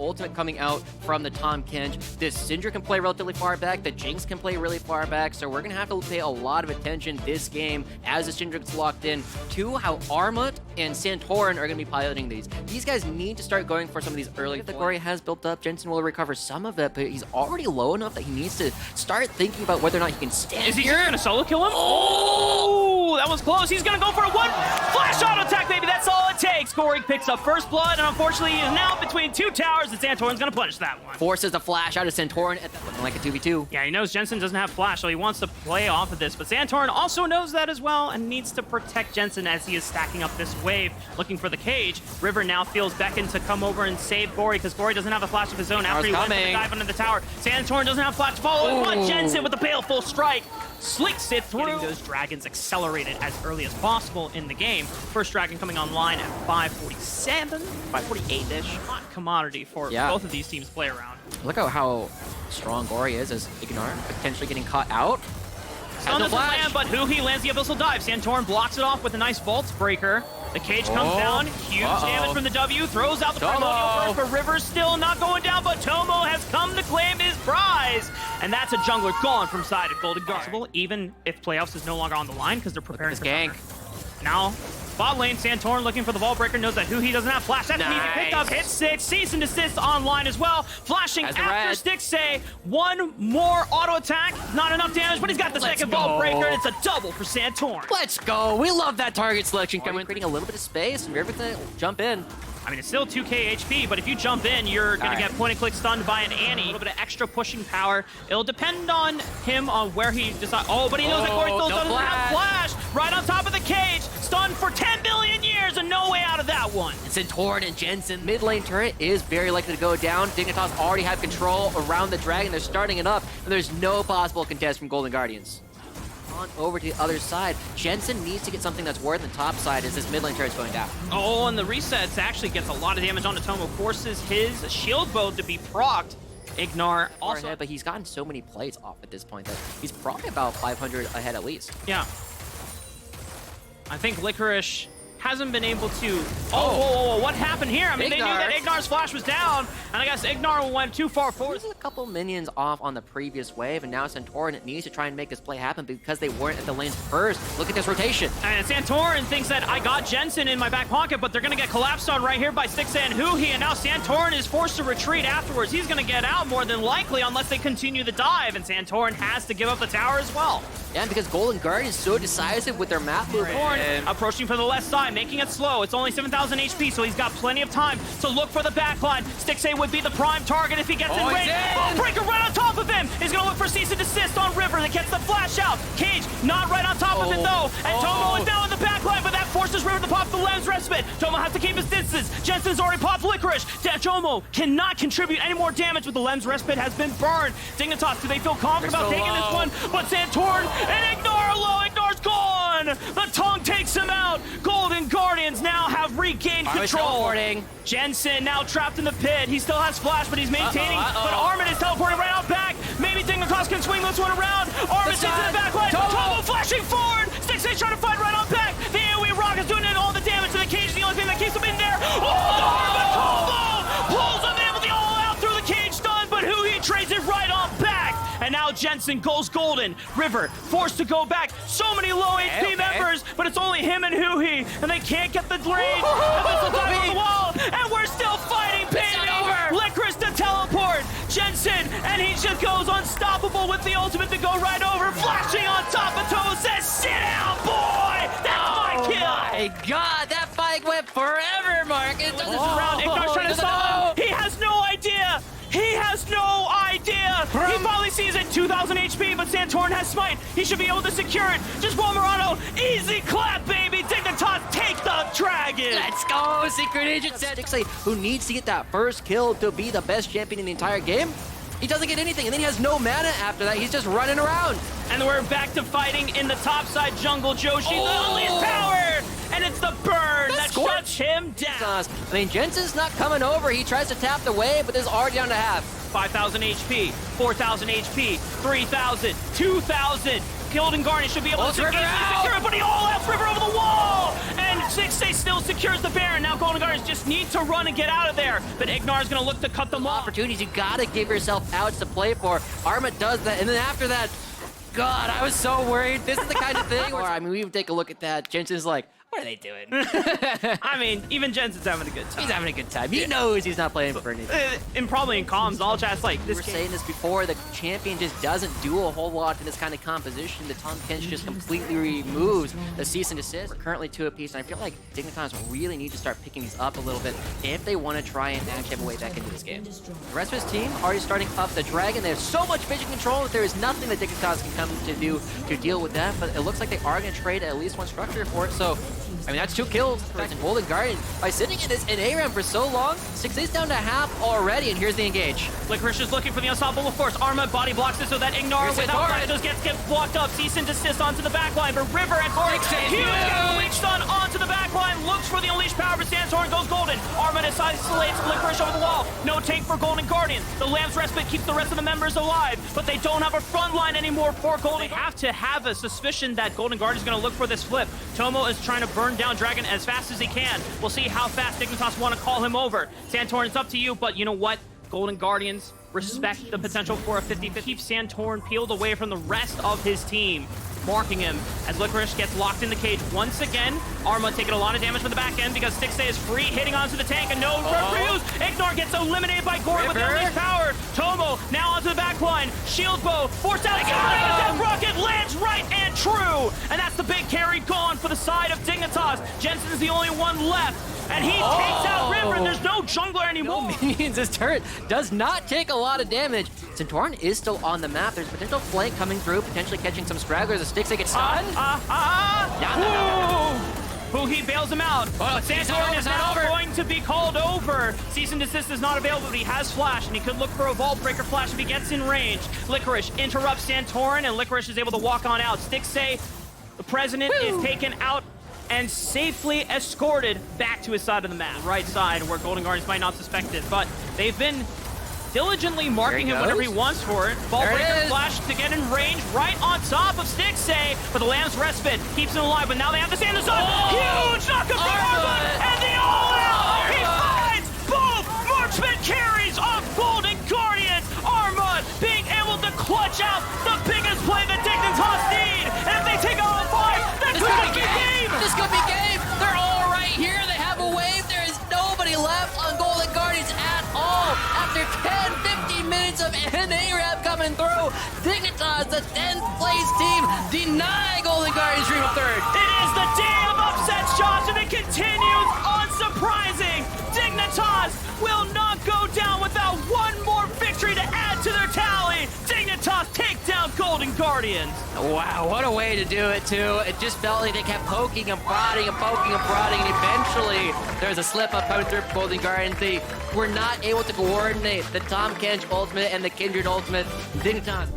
ultimate coming out from the Tahm Kench. This Syndra can play relatively far back. The Jinx can play really far back. So we're going to have to pay a lot of attention this game as the Syndra gets locked in to how Armut and Santorin are going to be piloting these. These guys need to start going for some of these early. The glory has built up. Jensen will recover some of it, but he's already low enough that he needs to start thinking about whether or not he can stand. Is he going to solo kill him? Oh, that was close. He's going to go for a one flash auto attack, baby. That's all it takes. Gorig picks up first blood, and unfortunately, he is now between two towers, and Santorin's going to punish that one. Forces the flash out of Santorin, looking like a 2v2. Yeah, he knows Jensen doesn't have flash, so he wants to play off of this, but Santorin also knows that as well and needs to protect Jensen as he is stacking up this wave, looking for the cage. River now feels beckoned to come over and save Gory, because Gory doesn't have a flash of his own after he went for the dive under the tower. Santorin doesn't have flash to follow, but Jensen with the baleful strike slicks it through. Getting those dragons accelerated as early as possible in the game. First dragon coming online at 5:47, 5:48-ish. Hot commodity for both of these teams to play around. Look at how strong Gory is as Ignar potentially getting caught out. Stun doesn't land, but Huhi lands the Abyssal Dive. Santorin blocks it off with a nice Vault Breaker. The cage comes down, huge damage from the W, throws out the Primordial Burst, but River's still not going down, but Tomo has come to claim his prize. And that's a jungler gone from side of Golden Guard. Even if playoffs is no longer on the line, because they're preparing for gank. Now, bot lane, Santorin looking for the Vault Breaker, knows that Huhi doesn't have flash. That's an easy pickup, hit 6, cease and desist online as well. Flashing after Stixxay, one more auto attack, not enough damage, but he's got the second Vault Breaker, and it's a double for Santorin. Let's go, we love that target selection coming, creating a little bit of space, and River can jump in. I mean, it's still 2k HP, but if you jump in, you're going to get point-and-click stunned by an Annie. A little bit of extra pushing power. It'll depend on him on where he decides. Oh, but he knows that Gory still doesn't have flash. Right on top of the cage. Stunned for 10 billion years and no way out of that one. Santorin and Jensen. Mid lane turret is very likely to go down. Dignitas already have control around the dragon. They're starting it up, and there's no possible contest from Golden Guardians. On over to the other side. Jensen needs to get something that's worth the top side as this mid lane turret's going down. Oh, and the resets actually gets a lot of damage on Tomo. Forces his shield bow to be procced. Ignar also ahead, but he's gotten so many plays off at this point that he's probably about 500 ahead at least. Yeah. I think Licorice hasn't been able to... Oh, what happened here? I mean, they knew that Ignar's flash was down, and I guess Ignar went too far forward. There's a couple minions off on the previous wave, and now Santorin needs to try and make this play happen because they weren't at the lanes first. Look at this rotation. And Santorin thinks that I got Jensen in my back pocket, but they're going to get collapsed on right here by Stixxay and Huhi, and now Santorin is forced to retreat afterwards. He's going to get out more than likely unless they continue the dive, and Santorin has to give up the tower as well. Yeah, because Golden Guard is so decisive with their map movement. Approaching from the left side, making it slow. It's only 7,000 HP, so he's got plenty of time to look for the backline. Stixxay would be the prime target if he gets in range. Vault Breaker right on top of him. He's going to look for cease and desist on River. They gets the flash out. Cage not right on top of it, though. And Tomo is down in the backline, but that forces River to pop the Lens Respite. Tomo has to keep his distance. Jensen's already popped Licorice. Tomo cannot contribute any more damage, but the Lens Respite has been burned. Dignitas, do they feel confident about taking this one? But Santorin and Ignar are low. Ignar's gone. The tongue takes him out. Golden Guardians now have regained control. Jensen now trapped in the pit. He still has flash, but he's maintaining. But Armin is teleporting right out back. Maybe Dignitas can swing this one around. Armin's into the back line. Tomo flashing forward. Stixxay trying to fight right on back. The AoE Rock is doing all the damage to the cage. The only thing that keeps him in there. Pulls him in with the all-out through the cage stun, but Huhi trades it right on back. And now Jensen goes golden. River forced to go back. So many low HP members, but it's only him and Huhi, and they can't get the range. Abyssal Dive on the wall, and we're still fighting, baby. Licorice to teleport. Jensen, and he just goes unstoppable with the ultimate to go right over. Flashing on top of Tomo says, sit down, boy. That's my kill. My God, that fight went forever, Marcus. This is around. Ignor's trying to stop him. He has no idea. He has no idea. He probably sees it 2,000 HP, but Santorin has smite. He should be able to secure it. Just one Murano. Easy clap, baby. Dignitas take the dragon. Let's go. Secret Agent Stixxay, who needs to get that first kill to be the best champion in the entire game. He doesn't get anything, and then he has no mana after that. He's just running around. And we're back to fighting in the topside jungle. Joshi literally is powered, and it's the burn that shuts him down. I mean, Jensen's not coming over. He tries to tap the wave, but this is already down to half. 5,000 HP, 4,000 HP, 3,000, 2,000. Golden Guardian should be able to secure it, but he all-out River over the wall! And 6A still secures the Baron. Now Golden Guardians just need to run and get out of there. But Ignar's gonna look to cut them off. Opportunities, you gotta give yourself outs to play for. Arma does that, and then after that, God, I was so worried. This is the kind of thing where, I mean, we even take a look at that. Jensen's like, what are they doing? I mean, even Jensen's having a good time. He's having a good time. He knows he's not playing for anything. And probably in comms, all chat's like, We were saying this before, the champion just doesn't do a whole lot in this kind of composition. The Tom Kench just completely removes the cease and desist. We're currently 2 apiece, and I feel like Dignitas really need to start picking these up a little bit if they want to try and actually have a way back into this game. The rest of his team already starting up the Dragon. They have so much vision control that there is nothing that Dignitas can come to do to deal with that, but it looks like they are going to trade at least one structure for it, so I mean, that's 2 kills. And Golden Guardian, by sitting in this in ARAM for so long, 6A's down to half already, and here's the engage. Licorice is looking for the unstoppable force. Arma body blocks it so that Ignar without Gyarados gets blocked up. Cease and desist onto the backline, but River and Corey, huge Unleash Stun onto the backline, looks for the Unleashed power, but Santorin goes Golden. Arma isolates Licorice over the wall. No take for Golden Guardian. The Lamb's Respite keeps the rest of the members alive, but they don't have a front line anymore for Golden. They have to have a suspicion that Golden Guardian is going to look for this flip. Tomo is trying to burn down Dragon as fast as he can. We'll see how fast Dignitas want to call him over. Santorin, it's up to you, but you know what? Golden Guardians respect the potential for a 50-50. Keep Santorin peeled away from the rest of his team, marking him as Licorice gets locked in the cage once again. Arma taking a lot of damage from the back end because 6A is free, hitting onto the tank, and no reuse. Ignar gets eliminated by Gory with the Unleashed power. Tomo now onto the back line. Shield bow, forced out. Death Rocket lands right and true. And that's the big carry gone for the side of Dignitas. Jensen is the only one left. And he takes out River, and there's no jungler anymore. No minions. This turret does not take a lot of damage. Santorin is still on the map. There's a potential flank coming through, potentially catching some stragglers. The Stixay gets stunned. Who he bails him out. But Santorin is now going to be called over. Cease and desist is not available, but he has flash, and he could look for a Vault Breaker flash if he gets in range. Licorice interrupts Santorin, and Licorice is able to walk on out. Stixay, the president, is taken out and safely escorted back to his side of the map, right side, where Golden Guardians might not suspect it. But they've been diligently marking him whenever he wants for it. Ball breaker flash to get in range right on top of Stixay, but the Lamb's Respite keeps him alive, but now they have to stand the sun. Huge knockup from Arma, and the all-out! He finds both marksman carries of Golden Guardians. Arma being able to clutch out the biggest play that Dignitas need, and if they take out 5, that could be game! This could be game! They're all right here, they have a wave, there is nobody left on Golden Guardians at all! After 10-15 minutes of an ARAM coming through, Dignitas, the 10th place team, deny Golden Guardians dream of 3rd. It is the day of upsets, Josh, and it continues unsurprising. Dignitas will not go down without one more victory to add to their tally. Dignitas take down Golden Guardians. Wow, what a way to do it, too. It just felt like they kept poking and prodding and poking and prodding, and eventually there's a slip-up coming through for Golden Guardians. They were not able to coordinate the Tom Kench ultimate and the Kindred ultimate. Dignitas